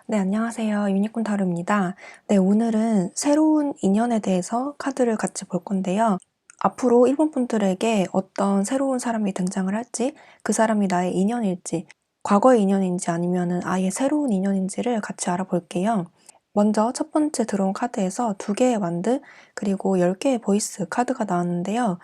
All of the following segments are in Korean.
네, 안녕하세요. 유니콘 타로입니다. 네, 오늘은 새로운 인연에 대해서 카드를 같이 볼 건데요. 앞으로 1번 분들에게 어떤 새로운 사람이 등장을 할지, 그 사람이 나의 인연일지, 과거의 인연인지 아니면은 아예 새로운 인연인지를 같이 알아볼게요. 먼저 첫 번째 들어온 카드에서 2개의 완드, 그리고 10개의 보이스 카드가 나왔는데요.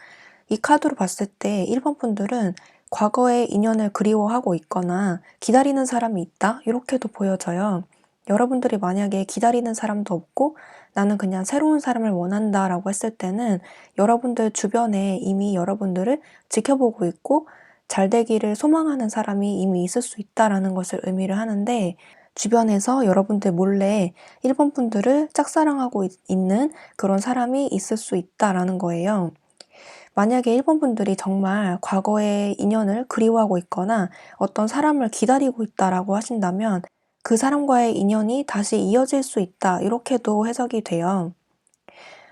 이 카드로 봤을 때 1번 분들은 과거의 인연을 그리워하고 있거나 기다리는 사람이 있다? 이렇게도 보여져요. 여러분들이 만약에 기다리는 사람도 없고 나는 그냥 새로운 사람을 원한다 라고 했을 때는 여러분들 주변에 이미 여러분들을 지켜보고 있고 잘 되기를 소망하는 사람이 이미 있을 수 있다라는 것을 의미를 하는데, 주변에서 여러분들 몰래 1번 분들을 짝사랑하고 있는 그런 사람이 있을 수 있다라는 거예요. 만약에 1번 분들이 정말 과거의 인연을 그리워하고 있거나 어떤 사람을 기다리고 있다라고 하신다면 그 사람과의 인연이 다시 이어질 수 있다, 이렇게도 해석이 돼요.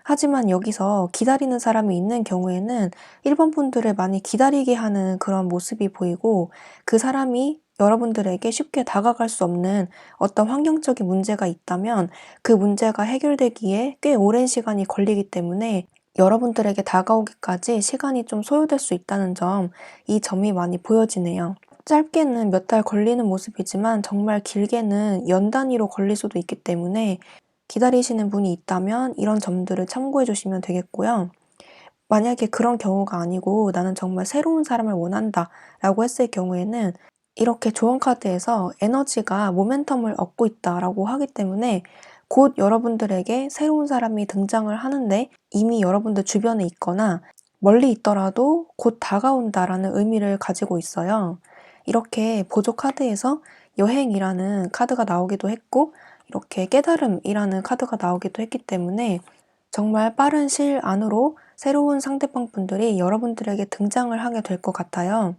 하지만 여기서 기다리는 사람이 있는 경우에는 1번 분들을 많이 기다리게 하는 그런 모습이 보이고, 그 사람이 여러분들에게 쉽게 다가갈 수 없는 어떤 환경적인 문제가 있다면 그 문제가 해결되기에 꽤 오랜 시간이 걸리기 때문에 여러분들에게 다가오기까지 시간이 좀 소요될 수 있다는 점, 이 점이 많이 보여지네요. 짧게는 몇 달 걸리는 모습이지만 정말 길게는 연 단위로 걸릴 수도 있기 때문에 기다리시는 분이 있다면 이런 점들을 참고해 주시면 되겠고요. 만약에 그런 경우가 아니고 나는 정말 새로운 사람을 원한다 라고 했을 경우에는 이렇게 조언 카드에서 에너지가 모멘텀을 얻고 있다라고 하기 때문에 곧 여러분들에게 새로운 사람이 등장을 하는데 이미 여러분들 주변에 있거나 멀리 있더라도 곧 다가온다라는 의미를 가지고 있어요. 이렇게 보조 카드에서 여행이라는 카드가 나오기도 했고 이렇게 깨달음이라는 카드가 나오기도 했기 때문에 정말 빠른 시일 안으로 새로운 상대방 분들이 여러분들에게 등장을 하게 될 것 같아요.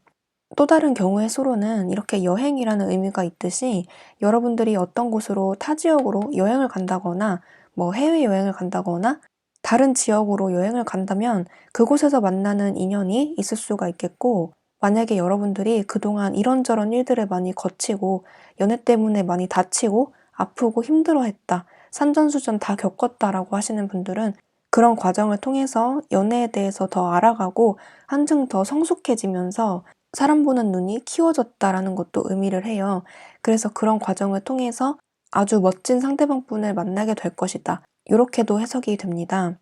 또 다른 경우의 수로는 이렇게 여행이라는 의미가 있듯이 여러분들이 어떤 곳으로 타 지역으로 여행을 간다거나 뭐 해외여행을 간다거나 다른 지역으로 여행을 간다면 그곳에서 만나는 인연이 있을 수가 있겠고, 만약에 여러분들이 그동안 이런저런 일들을 많이 거치고 연애 때문에 많이 다치고 아프고 힘들어했다, 산전수전 다 겪었다라고 하시는 분들은 그런 과정을 통해서 연애에 대해서 더 알아가고 한층 더 성숙해지면서 사람 보는 눈이 키워졌다라는 것도 의미를 해요. 그래서 그런 과정을 통해서 아주 멋진 상대방분을 만나게 될 것이다, 이렇게도 해석이 됩니다.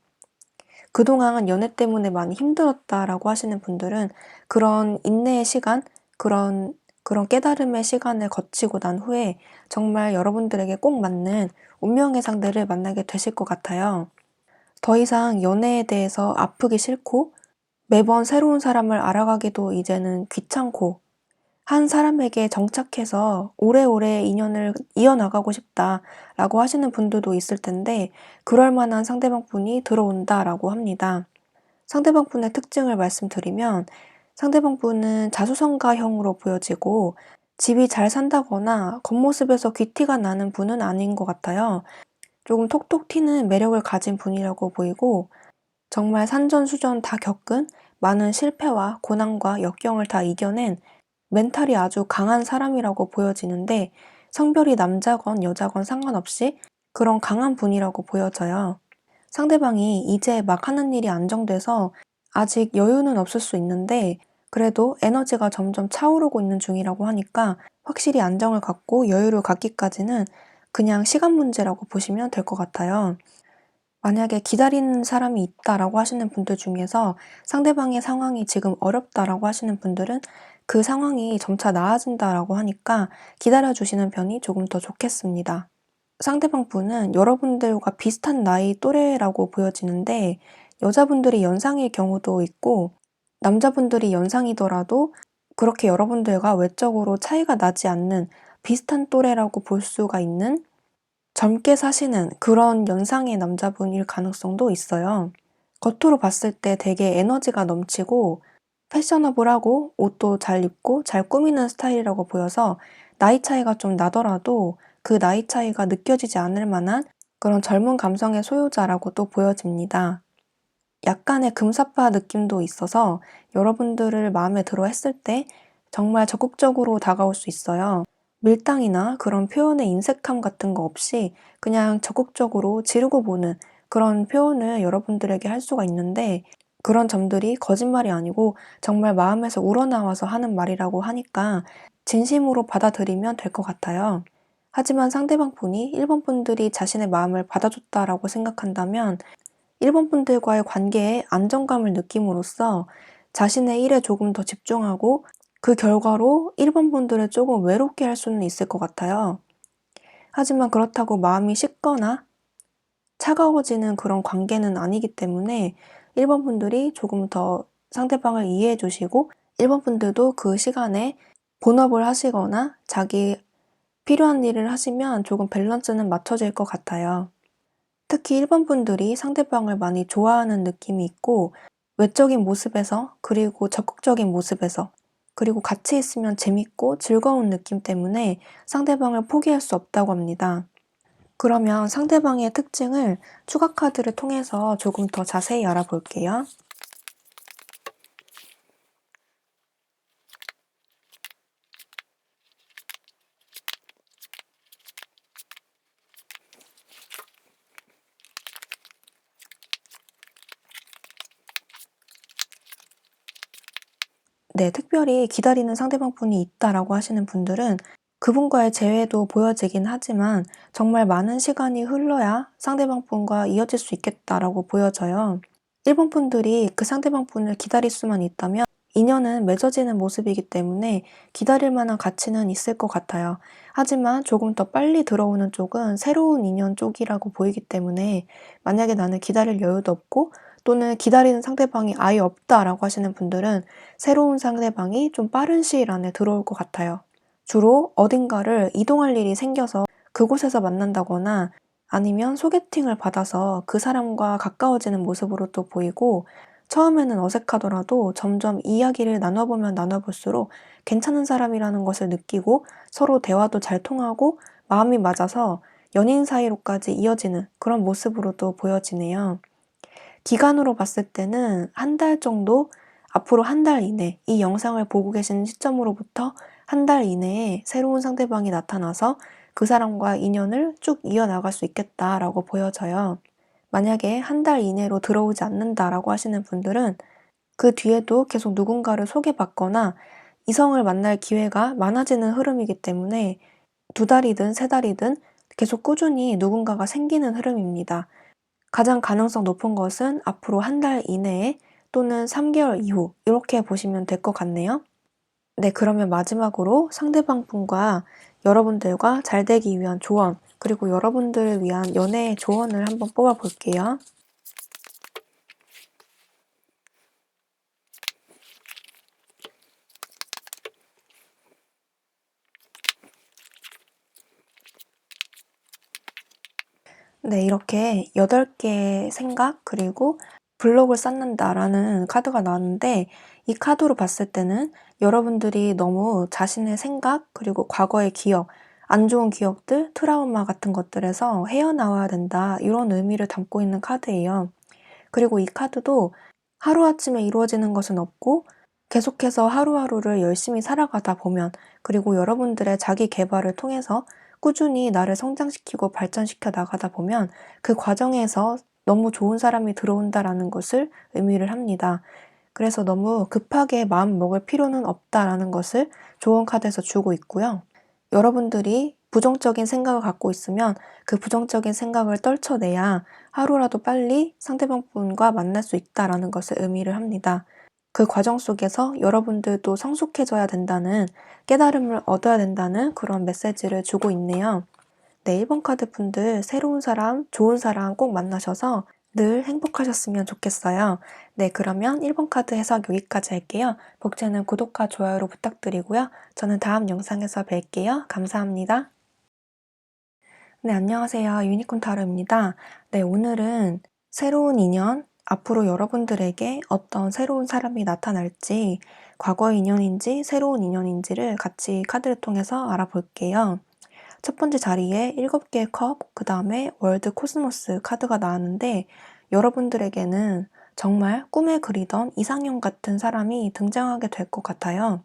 그동안 연애 때문에 많이 힘들었다라고 하시는 분들은 그런 인내의 시간, 그런 깨달음의 시간을 거치고 난 후에 정말 여러분들에게 꼭 맞는 운명의 상대를 만나게 되실 것 같아요. 더 이상 연애에 대해서 아프기 싫고 매번 새로운 사람을 알아가기도 이제는 귀찮고 한 사람에게 정착해서 오래오래 인연을 이어나가고 싶다라고 하시는 분들도 있을 텐데 그럴 만한 상대방 분이 들어온다라고 합니다. 상대방 분의 특징을 말씀드리면 상대방 분은 자수성가형으로 보여지고 집이 잘 산다거나 겉모습에서 귀티가 나는 분은 아닌 것 같아요. 조금 톡톡 튀는 매력을 가진 분이라고 보이고 정말 산전수전 다 겪은 많은 실패와 고난과 역경을 다 이겨낸 멘탈이 아주 강한 사람이라고 보여지는데 성별이 남자건 여자건 상관없이 그런 강한 분이라고 보여져요. 상대방이 이제 막 하는 일이 안정돼서 아직 여유는 없을 수 있는데 그래도 에너지가 점점 차오르고 있는 중이라고 하니까 확실히 안정을 갖고 여유를 갖기까지는 그냥 시간 문제라고 보시면 될 것 같아요. 만약에 기다리는 사람이 있다라고 하시는 분들 중에서 상대방의 상황이 지금 어렵다라고 하시는 분들은 그 상황이 점차 나아진다라고 하니까 기다려 주시는 편이 조금 더 좋겠습니다. 상대방 분은 여러분들과 비슷한 나이 또래라고 보여지는데 여자분들이 연상일 경우도 있고 남자분들이 연상이더라도 그렇게 여러분들과 외적으로 차이가 나지 않는 비슷한 또래라고 볼 수가 있는 젊게 사시는 그런 연상의 남자분일 가능성도 있어요. 겉으로 봤을 때 되게 에너지가 넘치고 패셔너블하고 옷도 잘 입고 잘 꾸미는 스타일이라고 보여서 나이 차이가 좀 나더라도 그 나이 차이가 느껴지지 않을 만한 그런 젊은 감성의 소유자라고도 보여집니다. 약간의 금사빠 느낌도 있어서 여러분들을 마음에 들어 했을 때 정말 적극적으로 다가올 수 있어요. 밀당이나 그런 표현의 인색함 같은 거 없이 그냥 적극적으로 지르고 보는 그런 표현을 여러분들에게 할 수가 있는데, 그런 점들이 거짓말이 아니고 정말 마음에서 우러나와서 하는 말이라고 하니까 진심으로 받아들이면 될 것 같아요. 하지만 상대방 분이 일본 분들이 자신의 마음을 받아줬다라고 생각한다면 일본 분들과의 관계에 안정감을 느낌으로써 자신의 일에 조금 더 집중하고 그 결과로 일본 분들을 조금 외롭게 할 수는 있을 것 같아요. 하지만 그렇다고 마음이 식거나 차가워지는 그런 관계는 아니기 때문에 일본 분들이 조금 더 상대방을 이해해 주시고 일본 분들도 그 시간에 본업을 하시거나 자기 필요한 일을 하시면 조금 밸런스는 맞춰질 것 같아요. 특히 일본 분들이 상대방을 많이 좋아하는 느낌이 있고 외적인 모습에서 그리고 적극적인 모습에서 그리고 같이 있으면 재밌고 즐거운 느낌 때문에 상대방을 포기할 수 없다고 합니다. 그러면 상대방의 특징을 추가 카드를 통해서 조금 더 자세히 알아볼게요. 네, 특별히 기다리는 상대방분이 있다라고 하시는 분들은 그분과의 재회도 보여지긴 하지만 정말 많은 시간이 흘러야 상대방분과 이어질 수 있겠다라고 보여져요. 일본 분들이 그 상대방분을 기다릴 수만 있다면 인연은 맺어지는 모습이기 때문에 기다릴 만한 가치는 있을 것 같아요. 하지만 조금 더 빨리 들어오는 쪽은 새로운 인연 쪽이라고 보이기 때문에 만약에 나는 기다릴 여유도 없고 또는 기다리는 상대방이 아예 없다라고 하시는 분들은 새로운 상대방이 좀 빠른 시일 안에 들어올 것 같아요. 주로 어딘가를 이동할 일이 생겨서 그곳에서 만난다거나 아니면 소개팅을 받아서 그 사람과 가까워지는 모습으로 또 보이고 처음에는 어색하더라도 점점 이야기를 나눠보면 나눠볼수록 괜찮은 사람이라는 것을 느끼고 서로 대화도 잘 통하고 마음이 맞아서 연인 사이로까지 이어지는 그런 모습으로도 보여지네요. 기간으로 봤을 때는 한 달 정도, 앞으로 한 달 이내, 이 영상을 보고 계시는 시점으로부터 한 달 이내에 새로운 상대방이 나타나서 그 사람과 인연을 쭉 이어나갈 수 있겠다라고 보여져요. 만약에 한 달 이내로 들어오지 않는다라고 하시는 분들은 그 뒤에도 계속 누군가를 소개받거나 이성을 만날 기회가 많아지는 흐름이기 때문에 두 달이든 세 달이든 계속 꾸준히 누군가가 생기는 흐름입니다. 가장 가능성 높은 것은 앞으로 한 달 이내에 또는 3개월 이후 이렇게 보시면 될 것 같네요. 네, 그러면 마지막으로 상대방 분과 여러분들과 잘 되기 위한 조언, 그리고 여러분들을 위한 연애의 조언을 한번 뽑아 볼게요. 네, 이렇게 8개의 생각, 그리고 블록을 쌓는다라는 카드가 나왔는데 이 카드로 봤을 때는 여러분들이 너무 자신의 생각, 그리고 과거의 기억, 안 좋은 기억들, 트라우마 같은 것들에서 헤어나와야 된다, 이런 의미를 담고 있는 카드예요. 그리고 이 카드도 하루아침에 이루어지는 것은 없고 계속해서 하루하루를 열심히 살아가다 보면 그리고 여러분들의 자기 계발을 통해서 꾸준히 나를 성장시키고 발전시켜 나가다 보면 그 과정에서 너무 좋은 사람이 들어온다라는 것을 의미를 합니다. 그래서 너무 급하게 마음 먹을 필요는 없다라는 것을 좋은 카드에서 주고 있고요. 여러분들이 부정적인 생각을 갖고 있으면 그 부정적인 생각을 떨쳐내야 하루라도 빨리 상대방 분과 만날 수 있다라는 것을 의미를 합니다. 그 과정 속에서 여러분들도 성숙해져야 된다는 깨달음을 얻어야 된다는 그런 메시지를 주고 있네요. 네, 1번 카드 분들 새로운 사람, 좋은 사람 꼭 만나셔서 늘 행복하셨으면 좋겠어요. 네, 그러면 1번 카드 해석 여기까지 할게요. 복제는 구독과 좋아요로 부탁드리고요. 저는 다음 영상에서 뵐게요. 감사합니다. 네, 안녕하세요. 유니콘 타로입니다. 네, 오늘은 새로운 인연, 앞으로 여러분들에게 어떤 새로운 사람이 나타날지, 과거의 인연인지 새로운 인연인지를 같이 카드를 통해서 알아볼게요. 첫 번째 자리에 7개의 컵, 그 다음에 월드 코스모스 카드가 나왔는데 여러분들에게는 정말 꿈에 그리던 이상형 같은 사람이 등장하게 될 것 같아요.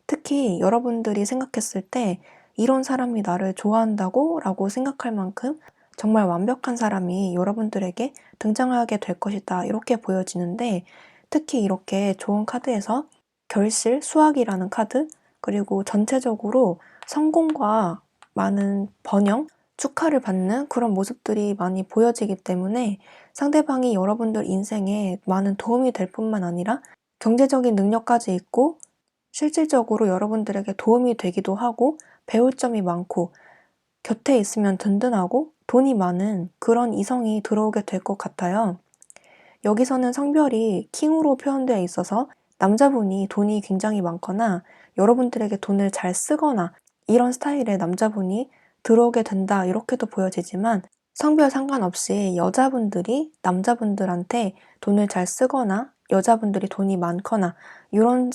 특히 여러분들이 생각했을 때 이런 사람이 나를 좋아한다고? 라고 생각할 만큼 정말 완벽한 사람이 여러분들에게 등장하게 될 것이다. 이렇게 보여지는데 특히 이렇게 좋은 카드에서 결실, 수학이라는 카드, 그리고 전체적으로 성공과 많은 번영, 축하를 받는 그런 모습들이 많이 보여지기 때문에 상대방이 여러분들 인생에 많은 도움이 될 뿐만 아니라 경제적인 능력까지 있고 실질적으로 여러분들에게 도움이 되기도 하고 배울 점이 많고 곁에 있으면 든든하고 돈이 많은 그런 이성이 들어오게 될 것 같아요. 여기서는 성별이 킹으로 표현되어 있어서 남자분이 돈이 굉장히 많거나 여러분들에게 돈을 잘 쓰거나 이런 스타일의 남자분이 들어오게 된다 이렇게도 보여지지만 성별 상관없이 여자분들이 남자분들한테 돈을 잘 쓰거나 여자분들이 돈이 많거나 이런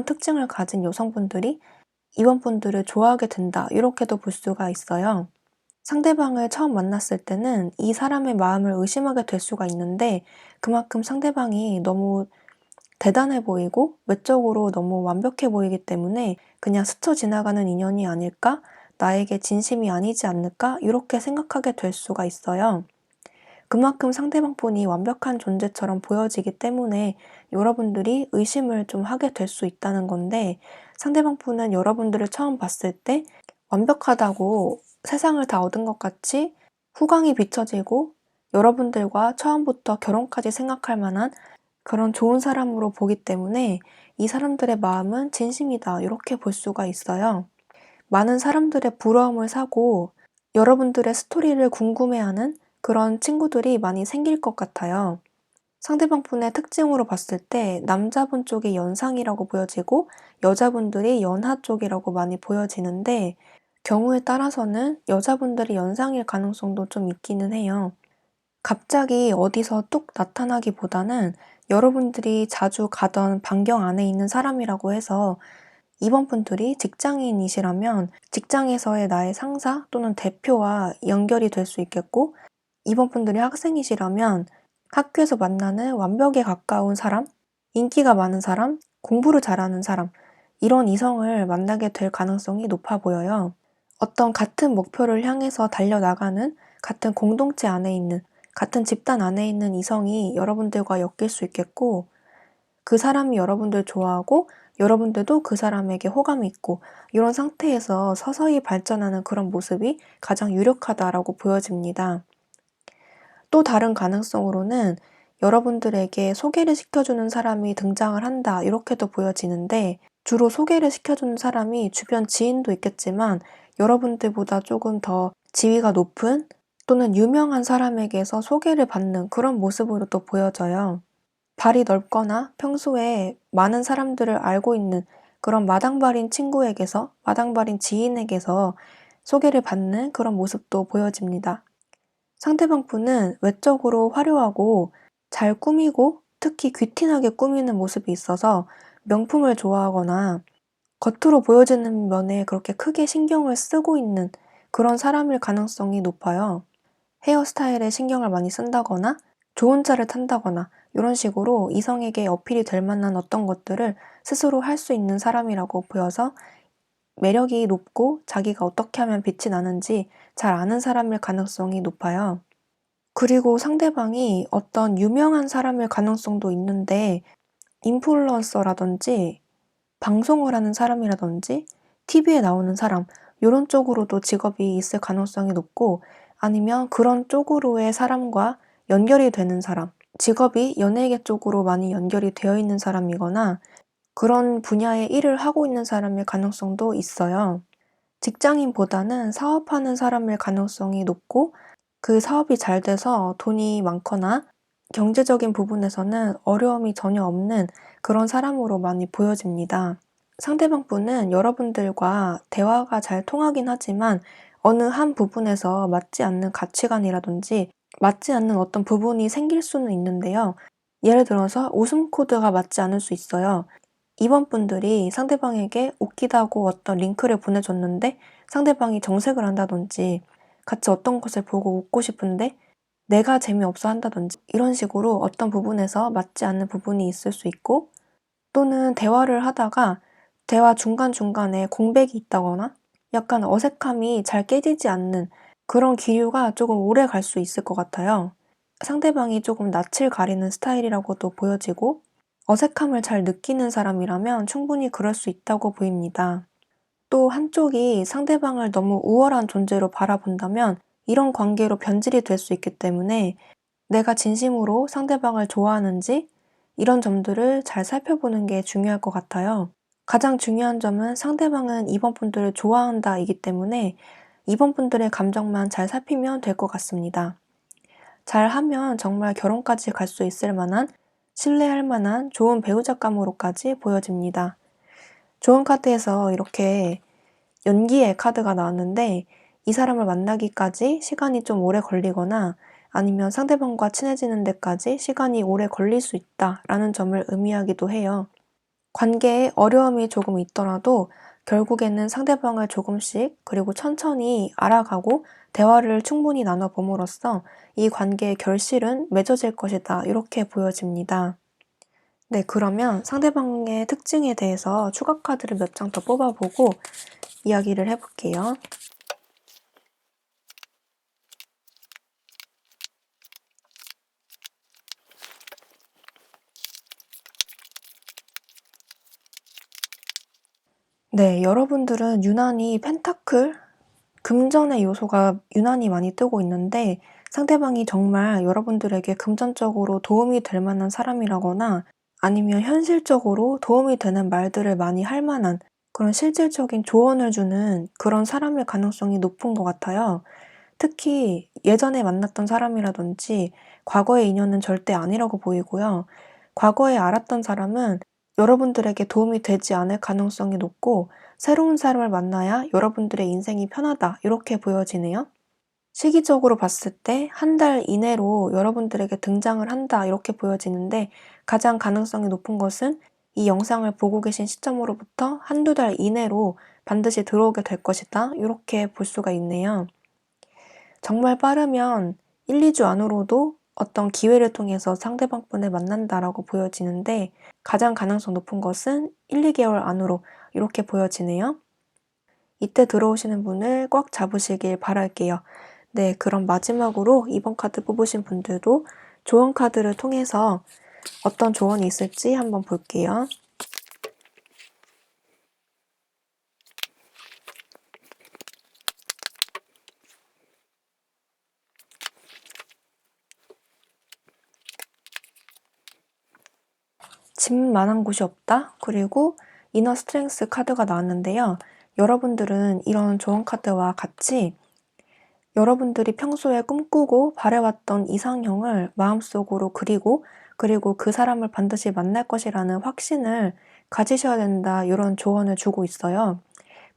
특징을 가진 여성분들이 이번 분들을 좋아하게 된다 이렇게도 볼 수가 있어요. 상대방을 처음 만났을 때는 이 사람의 마음을 의심하게 될 수가 있는데 그만큼 상대방이 너무 대단해 보이고 외적으로 너무 완벽해 보이기 때문에 그냥 스쳐 지나가는 인연이 아닐까? 나에게 진심이 아니지 않을까? 이렇게 생각하게 될 수가 있어요. 그만큼 상대방 분이 완벽한 존재처럼 보여지기 때문에 여러분들이 의심을 좀 하게 될 수 있다는 건데 상대방 분은 여러분들을 처음 봤을 때 완벽하다고 세상을 다 얻은 것 같이 후광이 비춰지고 여러분들과 처음부터 결혼까지 생각할 만한 그런 좋은 사람으로 보기 때문에 이 사람들의 마음은 진심이다 이렇게 볼 수가 있어요. 많은 사람들의 부러움을 사고 여러분들의 스토리를 궁금해하는 그런 친구들이 많이 생길 것 같아요. 상대방 분의 특징으로 봤을 때 남자분 쪽이 연상이라고 보여지고 여자분들이 연하 쪽이라고 많이 보여지는데 경우에 따라서는 여자분들이 연상일 가능성도 좀 있기는 해요. 갑자기 어디서 뚝 나타나기보다는 여러분들이 자주 가던 반경 안에 있는 사람이라고 해서 이번 분들이 직장인이시라면 직장에서의 나의 상사 또는 대표와 연결이 될 수 있겠고 이번 분들이 학생이시라면 학교에서 만나는 완벽에 가까운 사람, 인기가 많은 사람, 공부를 잘하는 사람 이런 이성을 만나게 될 가능성이 높아 보여요. 어떤 같은 목표를 향해서 달려나가는 같은 공동체 안에 있는 같은 집단 안에 있는 이성이 여러분들과 엮일 수 있겠고 그 사람이 여러분들 좋아하고 여러분들도 그 사람에게 호감이 있고 이런 상태에서 서서히 발전하는 그런 모습이 가장 유력하다라고 보여집니다. 또 다른 가능성으로는 여러분들에게 소개를 시켜주는 사람이 등장을 한다 이렇게도 보여지는데 주로 소개를 시켜주는 사람이 주변 지인도 있겠지만 여러분들보다 조금 더 지위가 높은 또는 유명한 사람에게서 소개를 받는 그런 모습으로 또 보여져요. 발이 넓거나 평소에 많은 사람들을 알고 있는 그런 마당발인 친구에게서, 마당발인 지인에게서 소개를 받는 그런 모습도 보여집니다. 상대방 분은 외적으로 화려하고 잘 꾸미고 특히 귀티나게 꾸미는 모습이 있어서 명품을 좋아하거나 겉으로 보여지는 면에 그렇게 크게 신경을 쓰고 있는 그런 사람일 가능성이 높아요. 헤어스타일에 신경을 많이 쓴다거나 좋은 차를 탄다거나 이런 식으로 이성에게 어필이 될 만한 어떤 것들을 스스로 할 수 있는 사람이라고 보여서 매력이 높고 자기가 어떻게 하면 빛이 나는지 잘 아는 사람일 가능성이 높아요. 그리고 상대방이 어떤 유명한 사람일 가능성도 있는데 인플루언서라든지 방송을 하는 사람이라든지 TV에 나오는 사람 이런 쪽으로도 직업이 있을 가능성이 높고 아니면 그런 쪽으로의 사람과 연결이 되는 사람 직업이 연예계 쪽으로 많이 연결이 되어 있는 사람이거나 그런 분야의 일을 하고 있는 사람일 가능성도 있어요. 직장인보다는 사업하는 사람일 가능성이 높고 그 사업이 잘 돼서 돈이 많거나 경제적인 부분에서는 어려움이 전혀 없는 그런 사람으로 많이 보여집니다. 상대방 분은 여러분들과 대화가 잘 통하긴 하지만 어느 한 부분에서 맞지 않는 가치관이라든지 맞지 않는 어떤 부분이 생길 수는 있는데요. 예를 들어서 웃음 코드가 맞지 않을 수 있어요. 이번 분들이 상대방에게 웃기다고 어떤 링크를 보내줬는데 상대방이 정색을 한다든지 같이 어떤 것을 보고 웃고 싶은데 내가 재미없어 한다든지 이런 식으로 어떤 부분에서 맞지 않는 부분이 있을 수 있고 또는 대화를 하다가 대화 중간중간에 공백이 있다거나 약간 어색함이 잘 깨지지 않는 그런 기류가 조금 오래 갈 수 있을 것 같아요. 상대방이 조금 낯을 가리는 스타일이라고도 보여지고 어색함을 잘 느끼는 사람이라면 충분히 그럴 수 있다고 보입니다. 또 한쪽이 상대방을 너무 우월한 존재로 바라본다면 이런 관계로 변질이 될 수 있기 때문에 내가 진심으로 상대방을 좋아하는지 이런 점들을 잘 살펴보는 게 중요할 것 같아요. 가장 중요한 점은 상대방은 이번 분들을 좋아한다이기 때문에 이번 분들의 감정만 잘 살피면 될 것 같습니다. 잘하면 정말 결혼까지 갈 수 있을 만한 신뢰할 만한 좋은 배우자감으로까지 보여집니다. 좋은 카드에서 이렇게 연기의 카드가 나왔는데 이 사람을 만나기까지 시간이 좀 오래 걸리거나 아니면 상대방과 친해지는 데까지 시간이 오래 걸릴 수 있다라는 점을 의미하기도 해요. 관계에 어려움이 조금 있더라도 결국에는 상대방을 조금씩 그리고 천천히 알아가고 대화를 충분히 나눠봄으로써 이 관계의 결실은 맺어질 것이다. 이렇게 보여집니다. 네, 그러면 상대방의 특징에 대해서 추가 카드를 몇 장 더 뽑아보고 이야기를 해볼게요. 네, 여러분들은 유난히 펜타클, 금전의 요소가 유난히 많이 뜨고 있는데 상대방이 정말 여러분들에게 금전적으로 도움이 될 만한 사람이라거나 아니면 현실적으로 도움이 되는 말들을 많이 할 만한 그런 실질적인 조언을 주는 그런 사람일 가능성이 높은 것 같아요. 특히 예전에 만났던 사람이라든지 과거의 인연은 절대 아니라고 보이고요. 과거에 알았던 사람은 여러분들에게 도움이 되지 않을 가능성이 높고 새로운 사람을 만나야 여러분들의 인생이 편하다 이렇게 보여지네요. 시기적으로 봤을 때 한 달 이내로 여러분들에게 등장을 한다 이렇게 보여지는데 가장 가능성이 높은 것은 이 영상을 보고 계신 시점으로부터 한두 달 이내로 반드시 들어오게 될 것이다 이렇게 볼 수가 있네요. 정말 빠르면 1-2주 안으로도 어떤 기회를 통해서 상대방 분을 만난다라고 보여지는데 가장 가능성 높은 것은 1-2개월 안으로 이렇게 보여지네요. 이때 들어오시는 분을 꽉 잡으시길 바랄게요. 네, 그럼 마지막으로 이번 카드 뽑으신 분들도 조언 카드를 통해서 어떤 조언이 있을지 한번 볼게요. 집만한 곳이 없다. 그리고 이너 스트렝스 카드가 나왔는데요. 여러분들은 이런 조언 카드와 같이 여러분들이 평소에 꿈꾸고 바래왔던 이상형을 마음속으로 그리고 그 사람을 반드시 만날 것이라는 확신을 가지셔야 된다. 이런 조언을 주고 있어요.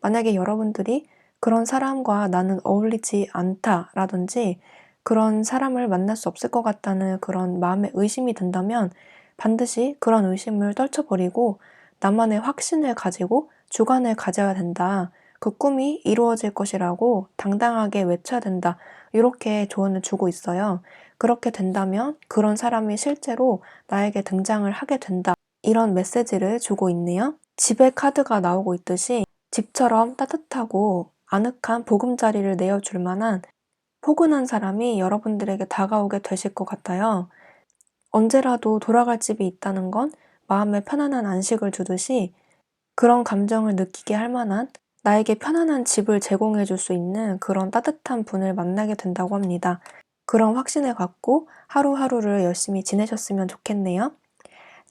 만약에 여러분들이 그런 사람과 나는 어울리지 않다라든지 그런 사람을 만날 수 없을 것 같다는 그런 마음의 의심이 든다면 반드시 그런 의심을 떨쳐버리고 나만의 확신을 가지고 주관을 가져야 된다. 그 꿈이 이루어질 것이라고 당당하게 외쳐야 된다. 이렇게 조언을 주고 있어요. 그렇게 된다면 그런 사람이 실제로 나에게 등장을 하게 된다. 이런 메시지를 주고 있네요. 집의 카드가 나오고 있듯이 집처럼 따뜻하고 아늑한 보금자리를 내어줄 만한 포근한 사람이 여러분들에게 다가오게 되실 것 같아요. 언제라도 돌아갈 집이 있다는 건 마음에 편안한 안식을 주듯이 그런 감정을 느끼게 할 만한 나에게 편안한 집을 제공해 줄 수 있는 그런 따뜻한 분을 만나게 된다고 합니다. 그런 확신을 갖고 하루하루를 열심히 지내셨으면 좋겠네요.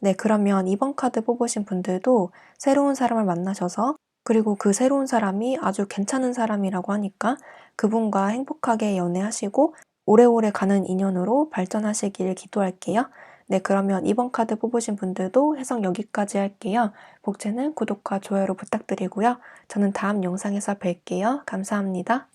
네, 그러면 이번 카드 뽑으신 분들도 새로운 사람을 만나셔서 그리고 그 새로운 사람이 아주 괜찮은 사람이라고 하니까 그분과 행복하게 연애하시고 오래오래 가는 인연으로 발전하시길 기도할게요. 네, 그러면 이번 카드 뽑으신 분들도 해석 여기까지 할게요. 복제는 구독과 좋아요로 부탁드리고요. 저는 다음 영상에서 뵐게요. 감사합니다.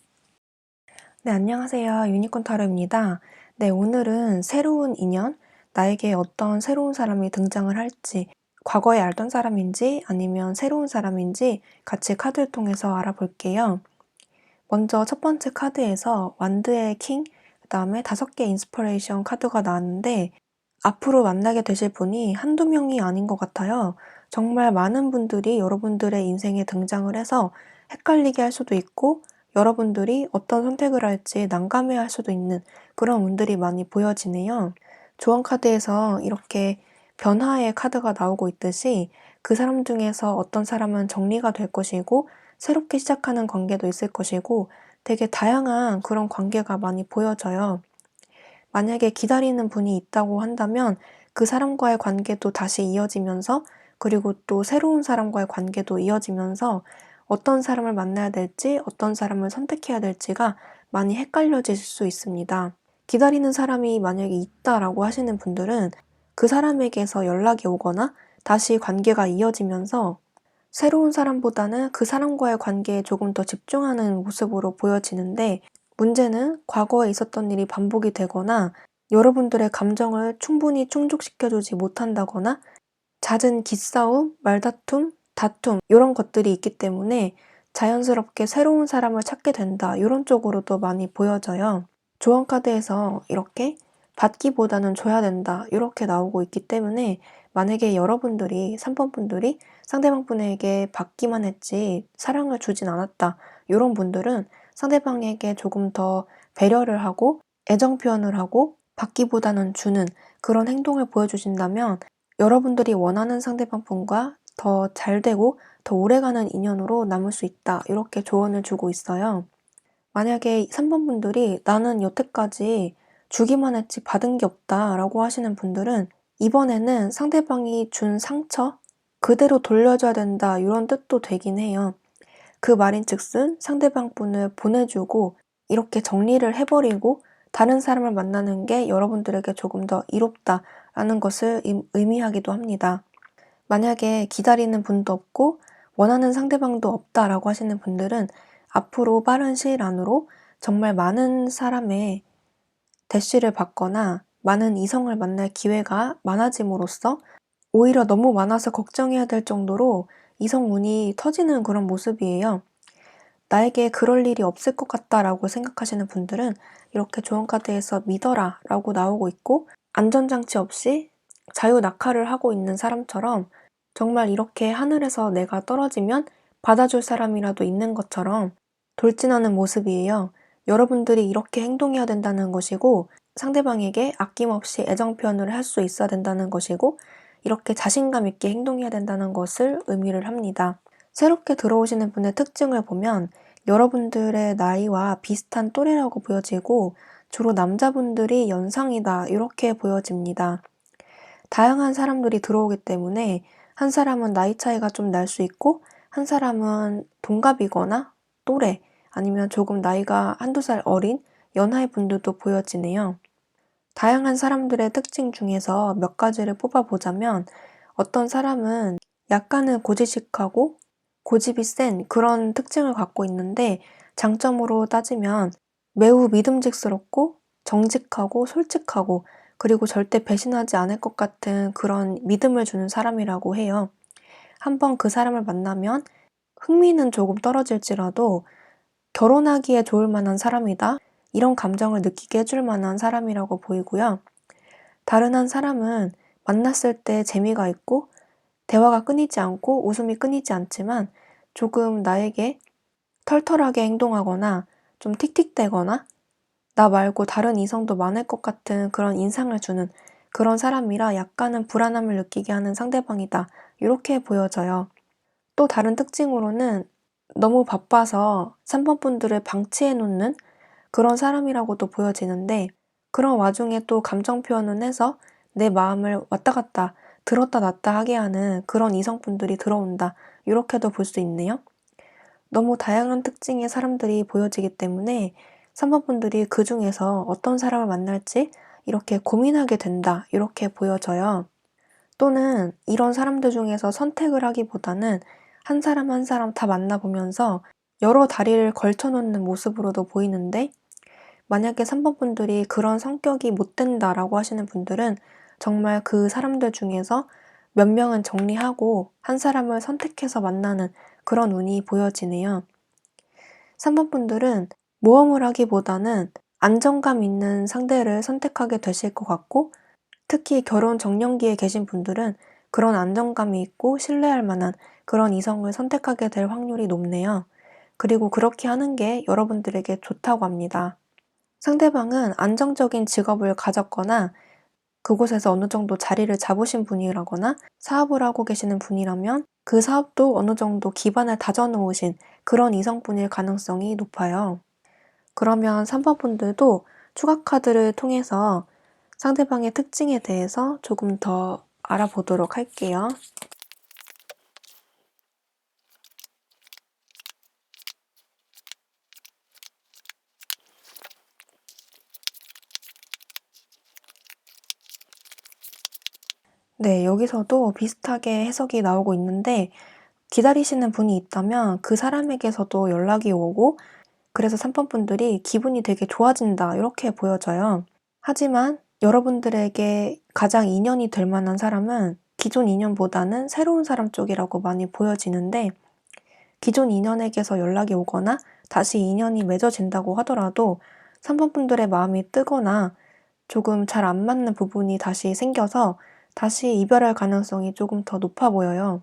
네, 안녕하세요. 유니콘 타로입니다. 네, 오늘은 새로운 인연, 나에게 어떤 새로운 사람이 등장을 할지, 과거에 알던 사람인지 아니면 새로운 사람인지 같이 카드를 통해서 알아볼게요. 먼저 첫 번째 카드에서 완드의 킹, 그 다음에 5개 인스퍼레이션 카드가 나왔는데 앞으로 만나게 되실 분이 한두 명이 아닌 것 같아요. 정말 많은 분들이 여러분들의 인생에 등장을 해서 헷갈리게 할 수도 있고 여러분들이 어떤 선택을 할지 난감해할 수도 있는 그런 운들이 많이 보여지네요. 조언 카드에서 이렇게 변화의 카드가 나오고 있듯이 그 사람 중에서 어떤 사람은 정리가 될 것이고 새롭게 시작하는 관계도 있을 것이고 되게 다양한 그런 관계가 많이 보여져요. 만약에 기다리는 분이 있다고 한다면 그 사람과의 관계도 다시 이어지면서 그리고 또 새로운 사람과의 관계도 이어지면서 어떤 사람을 만나야 될지 어떤 사람을 선택해야 될지가 많이 헷갈려질 수 있습니다. 기다리는 사람이 만약에 있다라고 하시는 분들은 그 사람에게서 연락이 오거나 다시 관계가 이어지면서 새로운 사람보다는 그 사람과의 관계에 조금 더 집중하는 모습으로 보여지는데 문제는 과거에 있었던 일이 반복이 되거나 여러분들의 감정을 충분히 충족시켜주지 못한다거나 잦은 기싸움, 말다툼, 다툼 이런 것들이 있기 때문에 자연스럽게 새로운 사람을 찾게 된다 이런 쪽으로도 많이 보여져요. 조언 카드에서 이렇게 받기보다는 줘야 된다 이렇게 나오고 있기 때문에 만약에 여러분들이 3번 분들이 상대방 분에게 받기만 했지 사랑을 주진 않았다 이런 분들은 상대방에게 조금 더 배려를 하고 애정 표현을 하고 받기보다는 주는 그런 행동을 보여주신다면 여러분들이 원하는 상대방 분과 더 잘 되고 더 오래가는 인연으로 남을 수 있다 이렇게 조언을 주고 있어요. 만약에 3번 분들이 나는 여태까지 주기만 했지 받은 게 없다 라고 하시는 분들은 이번에는 상대방이 준 상처 그대로 돌려줘야 된다 이런 뜻도 되긴 해요. 그 말인즉슨 상대방 분을 보내주고 이렇게 정리를 해버리고 다른 사람을 만나는 게 여러분들에게 조금 더 이롭다라는 것을 의미하기도 합니다. 만약에 기다리는 분도 없고 원하는 상대방도 없다라고 하시는 분들은 앞으로 빠른 시일 안으로 정말 많은 사람의 대시를 받거나 많은 이성을 만날 기회가 많아짐으로써 오히려 너무 많아서 걱정해야 될 정도로 이성운이 터지는 그런 모습이에요. 나에게 그럴 일이 없을 것 같다라고 생각하시는 분들은 이렇게 조언 카드에서 믿어라 라고 나오고 있고 안전장치 없이 자유낙하를 하고 있는 사람처럼 정말 이렇게 하늘에서 내가 떨어지면 받아줄 사람이라도 있는 것처럼 돌진하는 모습이에요. 여러분들이 이렇게 행동해야 된다는 것이고 상대방에게 아낌없이 애정 표현을 할 수 있어야 된다는 것이고 이렇게 자신감 있게 행동해야 된다는 것을 의미를 합니다. 새롭게 들어오시는 분의 특징을 보면 여러분들의 나이와 비슷한 또래라고 보여지고 주로 남자분들이 연상이다 이렇게 보여집니다. 다양한 사람들이 들어오기 때문에 한 사람은 나이 차이가 좀 날 수 있고 한 사람은 동갑이거나 또래 아니면 조금 나이가 한두 살 어린 연하의 분들도 보여지네요. 다양한 사람들의 특징 중에서 몇 가지를 뽑아보자면 어떤 사람은 약간은 고지식하고 고집이 센 그런 특징을 갖고 있는데 장점으로 따지면 매우 믿음직스럽고 정직하고 솔직하고 그리고 절대 배신하지 않을 것 같은 그런 믿음을 주는 사람이라고 해요. 한번 그 사람을 만나면 흥미는 조금 떨어질지라도 결혼하기에 좋을 만한 사람이다. 이런 감정을 느끼게 해줄 만한 사람이라고 보이고요. 다른 한 사람은 만났을 때 재미가 있고 대화가 끊이지 않고 웃음이 끊이지 않지만 조금 나에게 털털하게 행동하거나 좀 틱틱대거나 나 말고 다른 이성도 많을 것 같은 그런 인상을 주는 그런 사람이라 약간은 불안함을 느끼게 하는 상대방이다. 이렇게 보여져요. 또 다른 특징으로는 너무 바빠서 3번 분들을 방치해 놓는 그런 사람이라고도 보여지는데 그런 와중에 또 감정 표현을 해서 내 마음을 왔다 갔다 들었다 놨다 하게 하는 그런 이성분들이 들어온다. 이렇게도 볼 수 있네요. 너무 다양한 특징의 사람들이 보여지기 때문에 3번 분들이 그 중에서 어떤 사람을 만날지 이렇게 고민하게 된다. 이렇게 보여져요. 또는 이런 사람들 중에서 선택을 하기보다는 한 사람 한 사람 다 만나보면서 여러 다리를 걸쳐놓는 모습으로도 보이는데 만약에 3번 분들이 그런 성격이 못 된다라고 하시는 분들은 정말 그 사람들 중에서 몇 명은 정리하고 한 사람을 선택해서 만나는 그런 운이 보여지네요. 3번 분들은 모험을 하기보다는 안정감 있는 상대를 선택하게 되실 것 같고 특히 결혼 정년기에 계신 분들은 그런 안정감이 있고 신뢰할 만한 그런 이성을 선택하게 될 확률이 높네요. 그리고 그렇게 하는 게 여러분들에게 좋다고 합니다. 상대방은 안정적인 직업을 가졌거나 그곳에서 어느 정도 자리를 잡으신 분이라거나 사업을 하고 계시는 분이라면 그 사업도 어느 정도 기반을 다져놓으신 그런 이성분일 가능성이 높아요. 그러면 3번 분들도 추가 카드를 통해서 상대방의 특징에 대해서 조금 더 알아보도록 할게요. 네, 여기서도 비슷하게 해석이 나오고 있는데 기다리시는 분이 있다면 그 사람에게서도 연락이 오고 그래서 3번 분들이 기분이 되게 좋아진다 이렇게 보여져요. 하지만 여러분들에게 가장 인연이 될 만한 사람은 기존 인연보다는 새로운 사람 쪽이라고 많이 보여지는데 기존 인연에게서 연락이 오거나 다시 인연이 맺어진다고 하더라도 3번 분들의 마음이 뜨거나 조금 잘 안 맞는 부분이 다시 생겨서 다시 이별할 가능성이 조금 더 높아 보여요.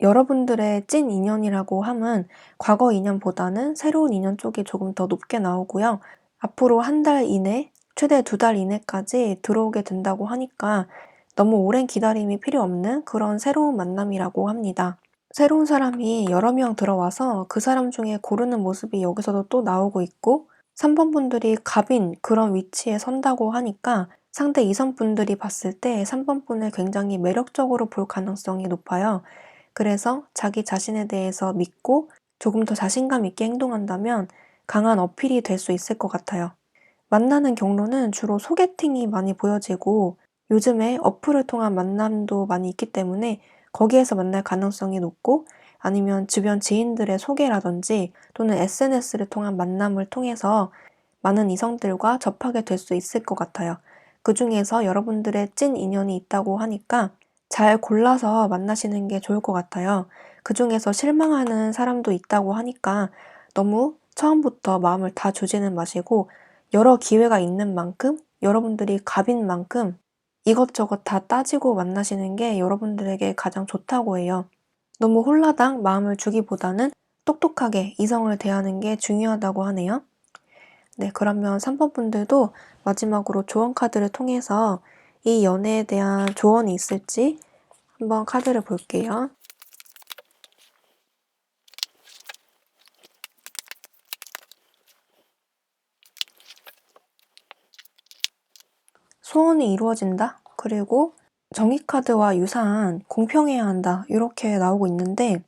여러분들의 찐 인연이라고 함은 과거 인연보다는 새로운 인연 쪽이 조금 더 높게 나오고요. 앞으로 1달 이내, 최대 2달 이내까지 들어오게 된다고 하니까 너무 오랜 기다림이 필요 없는 그런 새로운 만남이라고 합니다. 새로운 사람이 여러 명 들어와서 그 사람 중에 고르는 모습이 여기서도 또 나오고 있고 3번 분들이 갑인 그런 위치에 선다고 하니까 상대 이성 분들이 봤을 때 3번 분을 굉장히 매력적으로 볼 가능성이 높아요. 그래서 자기 자신에 대해서 믿고 조금 더 자신감 있게 행동한다면 강한 어필이 될 수 있을 것 같아요. 만나는 경로는 주로 소개팅이 많이 보여지고 요즘에 어플을 통한 만남도 많이 있기 때문에 거기에서 만날 가능성이 높고 아니면 주변 지인들의 소개라든지 또는 SNS를 통한 만남을 통해서 많은 이성들과 접하게 될 수 있을 것 같아요. 그 중에서 여러분들의 찐 인연이 있다고 하니까 잘 골라서 만나시는 게 좋을 것 같아요. 그 중에서 실망하는 사람도 있다고 하니까 너무 처음부터 마음을 다 주지는 마시고 여러 기회가 있는 만큼 여러분들이 갑인 만큼 이것저것 다 따지고 만나시는 게 여러분들에게 가장 좋다고 해요. 너무 홀라당 마음을 주기보다는 똑똑하게 이성을 대하는 게 중요하다고 하네요. 네, 그러면 3번 분들도 마지막으로 조언 카드를 통해서 이 연애에 대한 조언이 있을지 한번 카드를 볼게요. 소원이 이루어진다? 그리고 정의 카드와 유사한 공평해야 한다. 이렇게 나오고 있는데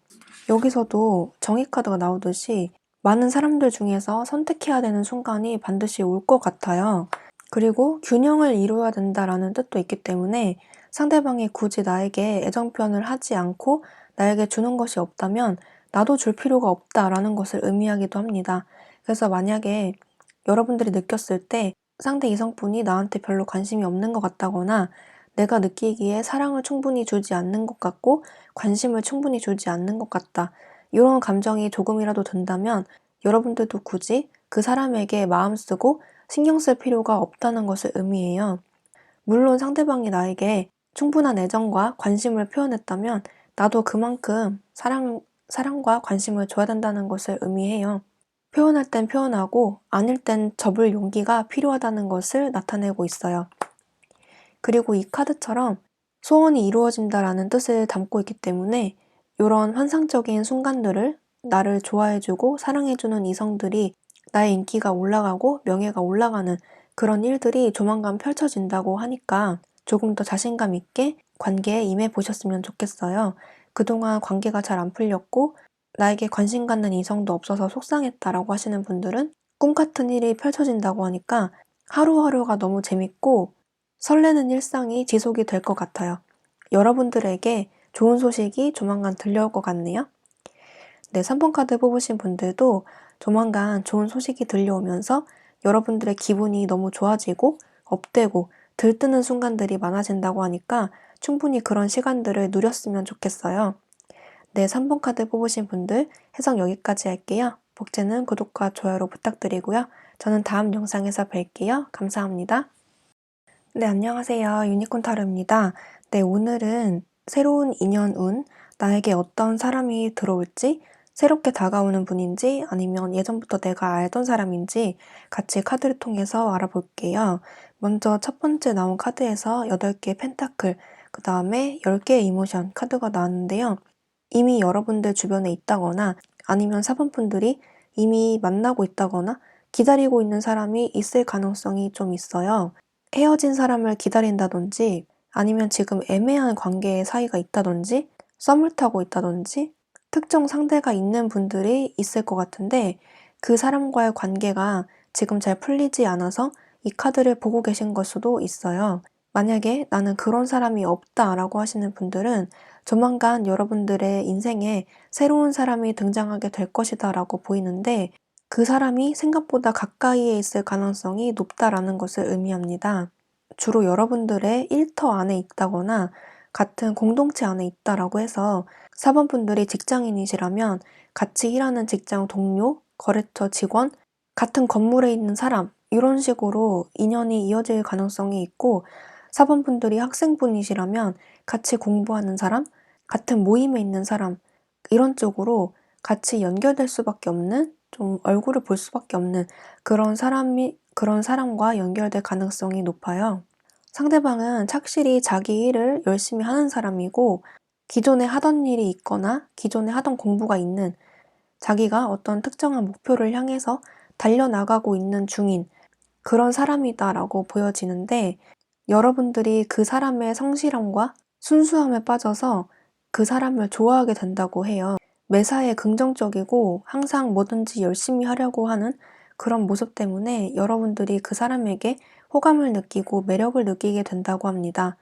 여기서도 정의 카드가 나오듯이 많은 사람들 중에서 선택해야 되는 순간이 반드시 올 것 같아요. 그리고 균형을 이루어야 된다라는 뜻도 있기 때문에 상대방이 굳이 나에게 애정 표현을 하지 않고 나에게 주는 것이 없다면 나도 줄 필요가 없다라는 것을 의미하기도 합니다. 그래서 만약에 여러분들이 느꼈을 때 상대 이성분이 나한테 별로 관심이 없는 것 같다거나 내가 느끼기에 사랑을 충분히 주지 않는 것 같고 관심을 충분히 주지 않는 것 같다. 이런 감정이 조금이라도 든다면 여러분들도 굳이 그 사람에게 마음 쓰고 신경 쓸 필요가 없다는 것을 의미해요. 물론 상대방이 나에게 충분한 애정과 관심을 표현했다면 나도 그만큼 사랑과 관심을 줘야 된다는 것을 의미해요. 표현할 땐 표현하고 아닐 땐 접을 용기가 필요하다는 것을 나타내고 있어요. 그리고 이 카드처럼 소원이 이루어진다라는 뜻을 담고 있기 때문에 이런 환상적인 순간들을 나를 좋아해주고 사랑해주는 이성들이 나의 인기가 올라가고 명예가 올라가는 그런 일들이 조만간 펼쳐진다고 하니까 조금 더 자신감 있게 관계에 임해 보셨으면 좋겠어요. 그동안 관계가 잘 안 풀렸고 나에게 관심 갖는 이성도 없어서 속상했다라고 하시는 분들은 꿈 같은 일이 펼쳐진다고 하니까 하루하루가 너무 재밌고 설레는 일상이 지속이 될 것 같아요. 여러분들에게 좋은 소식이 조만간 들려올 것 같네요. 네, 3번 카드 뽑으신 분들도 조만간 좋은 소식이 들려오면서 여러분들의 기분이 너무 좋아지고 업되고 들뜨는 순간들이 많아진다고 하니까 충분히 그런 시간들을 누렸으면 좋겠어요. 네, 3번 카드 뽑으신 분들 해석 여기까지 할게요. 복제는 구독과 좋아요로 부탁드리고요. 저는 다음 영상에서 뵐게요. 감사합니다. 네, 안녕하세요. 유니콘 타로입니다. 네, 오늘은 새로운 인연 운, 나에게 어떤 사람이 들어올지 새롭게 다가오는 분인지 아니면 예전부터 내가 알던 사람인지 같이 카드를 통해서 알아볼게요. 먼저 첫 번째 나온 카드에서 8개의 펜타클, 그 다음에 10개의 이모션 카드가 나왔는데요. 이미 여러분들 주변에 있다거나 아니면 사번분들이 이미 만나고 있다거나 기다리고 있는 사람이 있을 가능성이 좀 있어요. 헤어진 사람을 기다린다든지 아니면 지금 애매한 관계의 사이가 있다든지 썸을 타고 있다든지 특정 상대가 있는 분들이 있을 것 같은데 그 사람과의 관계가 지금 잘 풀리지 않아서 이 카드를 보고 계신 걸 수도 있어요. 만약에 나는 그런 사람이 없다라고 하시는 분들은 조만간 여러분들의 인생에 새로운 사람이 등장하게 될 것이다 라고 보이는데 그 사람이 생각보다 가까이에 있을 가능성이 높다라는 것을 의미합니다. 주로 여러분들의 일터 안에 있다거나 같은 공동체 안에 있다라고 해서 사번분들이 직장인이시라면 같이 일하는 직장 동료, 거래처 직원, 같은 건물에 있는 사람 이런 식으로 인연이 이어질 가능성이 있고 사번분들이 학생분이시라면 같이 공부하는 사람, 같은 모임에 있는 사람 이런 쪽으로 같이 연결될 수밖에 없는 좀 얼굴을 볼 수밖에 없는 그런 사람과 연결될 가능성이 높아요. 상대방은 착실히 자기 일을 열심히 하는 사람이고 기존에 하던 일이 있거나 기존에 하던 공부가 있는 자기가 어떤 특정한 목표를 향해서 달려나가고 있는 중인 그런 사람이다라고 보여지는데 여러분들이 그 사람의 성실함과 순수함에 빠져서 그 사람을 좋아하게 된다고 해요. 매사에 긍정적이고 항상 뭐든지 열심히 하려고 하는 그런 모습 때문에 여러분들이 그 사람에게 호감을 느끼고 매력을 느끼게 된다고 합니다.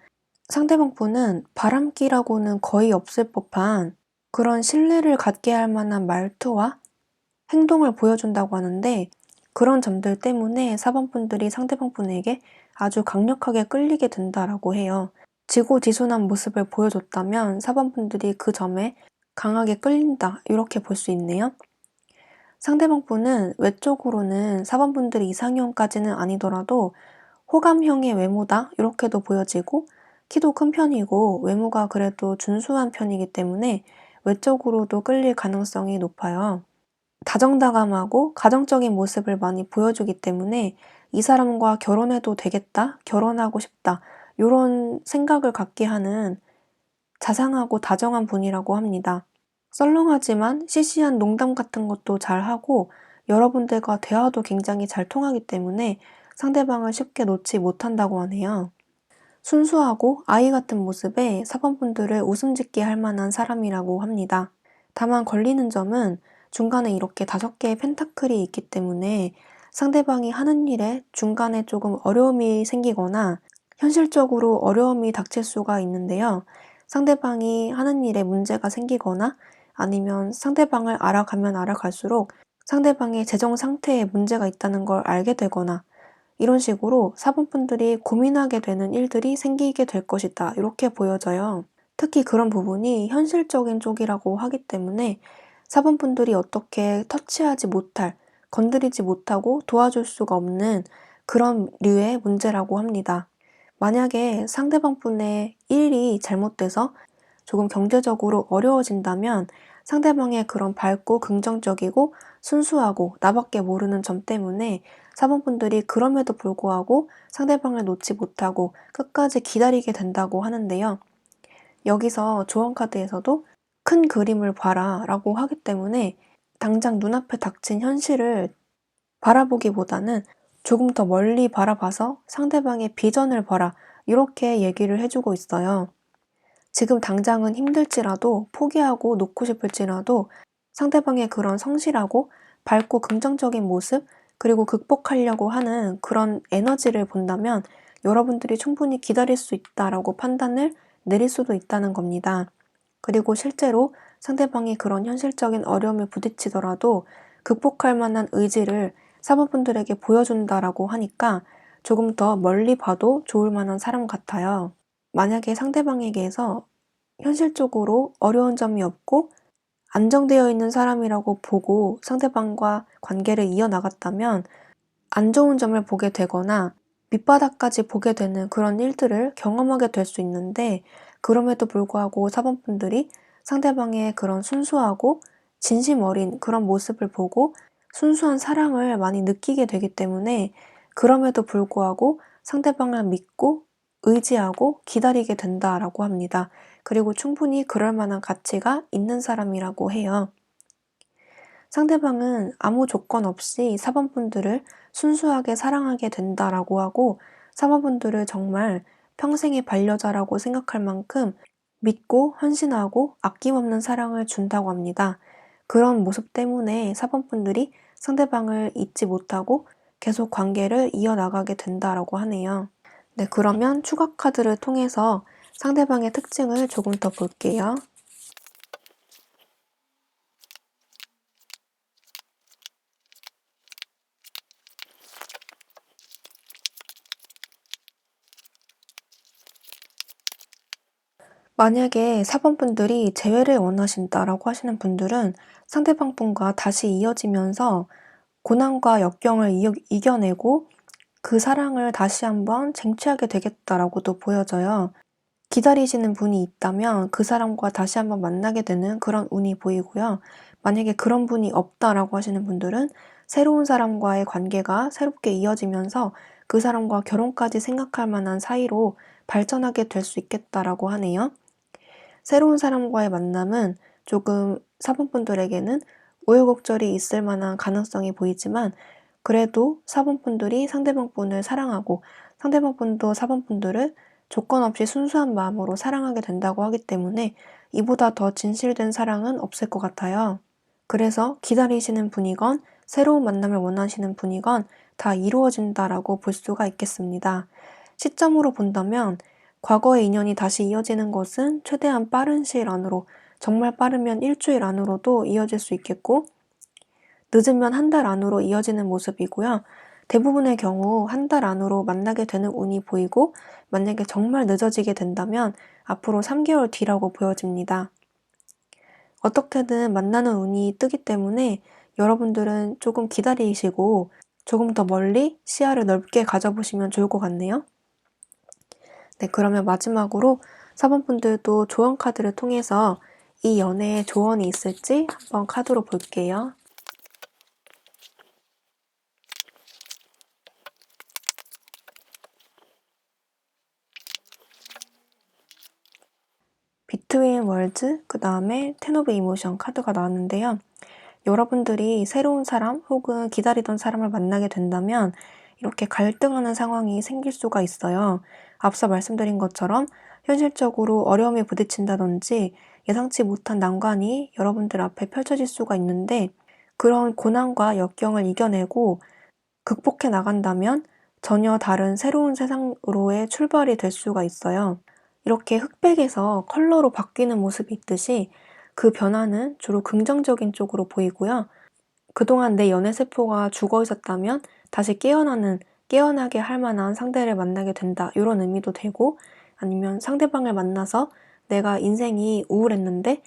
상대방 분은 바람기라고는 거의 없을 법한 그런 신뢰를 갖게 할 만한 말투와 행동을 보여준다고 하는데 그런 점들 때문에 사번분들이 상대방 분에게 아주 강력하게 끌리게 된다라고 해요. 지고지순한 모습을 보여줬다면 사번분들이 그 점에 강하게 끌린다 이렇게 볼 수 있네요. 상대방 분은 외적으로는 사번분들이 이상형까지는 아니더라도 호감형의 외모다 이렇게도 보여지고 키도 큰 편이고 외모가 그래도 준수한 편이기 때문에 외적으로도 끌릴 가능성이 높아요. 다정다감하고 가정적인 모습을 많이 보여주기 때문에 이 사람과 결혼해도 되겠다, 결혼하고 싶다, 이런 생각을 갖게 하는 자상하고 다정한 분이라고 합니다. 썰렁하지만 시시한 농담 같은 것도 잘하고 여러분들과 대화도 굉장히 잘 통하기 때문에 상대방을 쉽게 놓지 못한다고 하네요. 순수하고 아이 같은 모습에 사번분들을 웃음 짓게 할 만한 사람이라고 합니다. 다만 걸리는 점은 중간에 이렇게 5개의 펜타클이 있기 때문에 상대방이 하는 일에 중간에 조금 어려움이 생기거나 현실적으로 어려움이 닥칠 수가 있는데요. 상대방이 하는 일에 문제가 생기거나 아니면 상대방을 알아가면 알아갈수록 상대방의 재정 상태에 문제가 있다는 걸 알게 되거나 이런 식으로 사본분들이 고민하게 되는 일들이 생기게 될 것이다. 이렇게 보여져요. 특히 그런 부분이 현실적인 쪽이라고 하기 때문에 사본분들이 어떻게 터치하지 못할, 건드리지 못하고 도와줄 수가 없는 그런 류의 문제라고 합니다. 만약에 상대방 분의 일이 잘못돼서 조금 경제적으로 어려워진다면 상대방의 그런 밝고 긍정적이고 순수하고 나밖에 모르는 점 때문에 사모분들이 그럼에도 불구하고 상대방을 놓지 못하고 끝까지 기다리게 된다고 하는데요. 여기서 조언 카드에서도 큰 그림을 봐라 라고 하기 때문에 당장 눈앞에 닥친 현실을 바라보기보다는 조금 더 멀리 바라봐서 상대방의 비전을 봐라 이렇게 얘기를 해주고 있어요. 지금 당장은 힘들지라도 포기하고 놓고 싶을지라도 상대방의 그런 성실하고 밝고 긍정적인 모습 그리고 극복하려고 하는 그런 에너지를 본다면 여러분들이 충분히 기다릴 수 있다라고 판단을 내릴 수도 있다는 겁니다. 그리고 실제로 상대방이 그런 현실적인 어려움에 부딪히더라도 극복할 만한 의지를 사모분들에게 보여준다라고 하니까 조금 더 멀리 봐도 좋을 만한 사람 같아요. 만약에 상대방에게서 현실적으로 어려운 점이 없고 안정되어 있는 사람이라고 보고 상대방과 관계를 이어나갔다면 안 좋은 점을 보게 되거나 밑바닥까지 보게 되는 그런 일들을 경험하게 될 수 있는데 그럼에도 불구하고 사번분들이 상대방의 그런 순수하고 진심 어린 그런 모습을 보고 순수한 사랑을 많이 느끼게 되기 때문에 그럼에도 불구하고 상대방을 믿고 의지하고 기다리게 된다라고 합니다. 그리고 충분히 그럴 만한 가치가 있는 사람이라고 해요. 상대방은 아무 조건 없이 사번분들을 순수하게 사랑하게 된다라고 하고 사번분들을 정말 평생의 반려자라고 생각할 만큼 믿고 헌신하고 아낌없는 사랑을 준다고 합니다. 그런 모습 때문에 사번분들이 상대방을 잊지 못하고 계속 관계를 이어나가게 된다라고 하네요. 네, 그러면 추가 카드를 통해서 상대방의 특징을 조금 더 볼게요. 만약에 4번 분들이 재회를 원하신다라고 하시는 분들은 상대방 분과 다시 이어지면서 고난과 역경을 이겨내고 그 사랑을 다시 한번 쟁취하게 되겠다라고도 보여져요. 기다리시는 분이 있다면 그 사람과 다시 한번 만나게 되는 그런 운이 보이고요. 만약에 그런 분이 없다라고 하시는 분들은 새로운 사람과의 관계가 새롭게 이어지면서 그 사람과 결혼까지 생각할 만한 사이로 발전하게 될 수 있겠다라고 하네요. 새로운 사람과의 만남은 조금 사본분들에게는 우여곡절이 있을 만한 가능성이 보이지만 그래도 사본분들이 상대방 분을 사랑하고 상대방 분도 사본분들을 조건 없이 순수한 마음으로 사랑하게 된다고 하기 때문에 이보다 더 진실된 사랑은 없을 것 같아요. 그래서 기다리시는 분이건 새로운 만남을 원하시는 분이건 다 이루어진다라고 볼 수가 있겠습니다. 시점으로 본다면 과거의 인연이 다시 이어지는 것은 최대한 빠른 시일 안으로, 정말 빠르면 일주일 안으로도 이어질 수 있겠고, 늦으면 한 달 안으로 이어지는 모습이고요. 대부분의 경우 한 달 안으로 만나게 되는 운이 보이고, 만약에 정말 늦어지게 된다면 앞으로 3개월 뒤라고 보여집니다. 어떻게든 만나는 운이 뜨기 때문에 여러분들은 조금 기다리시고 조금 더 멀리 시야를 넓게 가져보시면 좋을 것 같네요. 네, 그러면 마지막으로 4번 분들도 조언 카드를 통해서 이 연애에 조언이 있을지 한번 카드로 볼게요. 비트윈 월즈, 그 다음에 텐 오브 이모션 카드가 나왔는데요. 여러분들이 새로운 사람 혹은 기다리던 사람을 만나게 된다면 이렇게 갈등하는 상황이 생길 수가 있어요. 앞서 말씀드린 것처럼 현실적으로 어려움에 부딪힌다든지 예상치 못한 난관이 여러분들 앞에 펼쳐질 수가 있는데 그런 고난과 역경을 이겨내고 극복해 나간다면 전혀 다른 새로운 세상으로의 출발이 될 수가 있어요. 이렇게 흑백에서 컬러로 바뀌는 모습이 있듯이 그 변화는 주로 긍정적인 쪽으로 보이고요. 그동안 내 연애 세포가 죽어 있었다면 다시 깨어나게 할 만한 상대를 만나게 된다. 이런 의미도 되고 아니면 상대방을 만나서 내가 인생이 우울했는데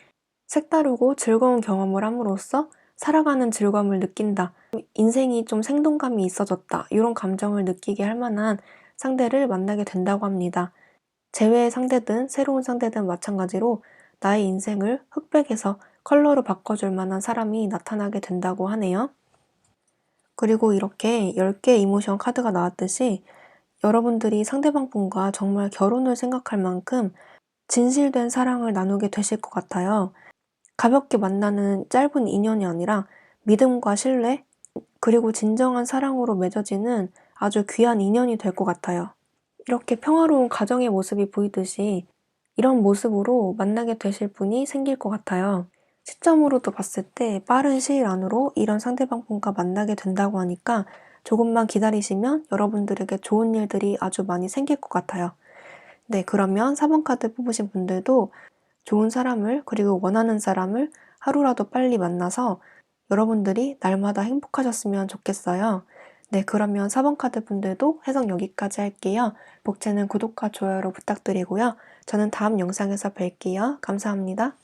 색다르고 즐거운 경험을 함으로써 살아가는 즐거움을 느낀다. 인생이 좀 생동감이 있어졌다. 이런 감정을 느끼게 할 만한 상대를 만나게 된다고 합니다. 재회의 상대든 새로운 상대든 마찬가지로 나의 인생을 흑백에서 컬러로 바꿔줄 만한 사람이 나타나게 된다고 하네요. 그리고 이렇게 10개의 이모션 카드가 나왔듯이 여러분들이 상대방 분과 정말 결혼을 생각할 만큼 진실된 사랑을 나누게 되실 것 같아요. 가볍게 만나는 짧은 인연이 아니라 믿음과 신뢰, 그리고 진정한 사랑으로 맺어지는 아주 귀한 인연이 될 것 같아요. 이렇게 평화로운 가정의 모습이 보이듯이 이런 모습으로 만나게 되실 분이 생길 것 같아요. 시점으로도 봤을 때 빠른 시일 안으로 이런 상대방 분과 만나게 된다고 하니까 조금만 기다리시면 여러분들에게 좋은 일들이 아주 많이 생길 것 같아요. 네, 그러면 4번 카드 뽑으신 분들도 좋은 사람을 그리고 원하는 사람을 하루라도 빨리 만나서 여러분들이 날마다 행복하셨으면 좋겠어요. 네, 그러면 4번 카드 분들도 해석 여기까지 할게요. 복채는 구독과 좋아요로 부탁드리고요. 저는 다음 영상에서 뵐게요. 감사합니다.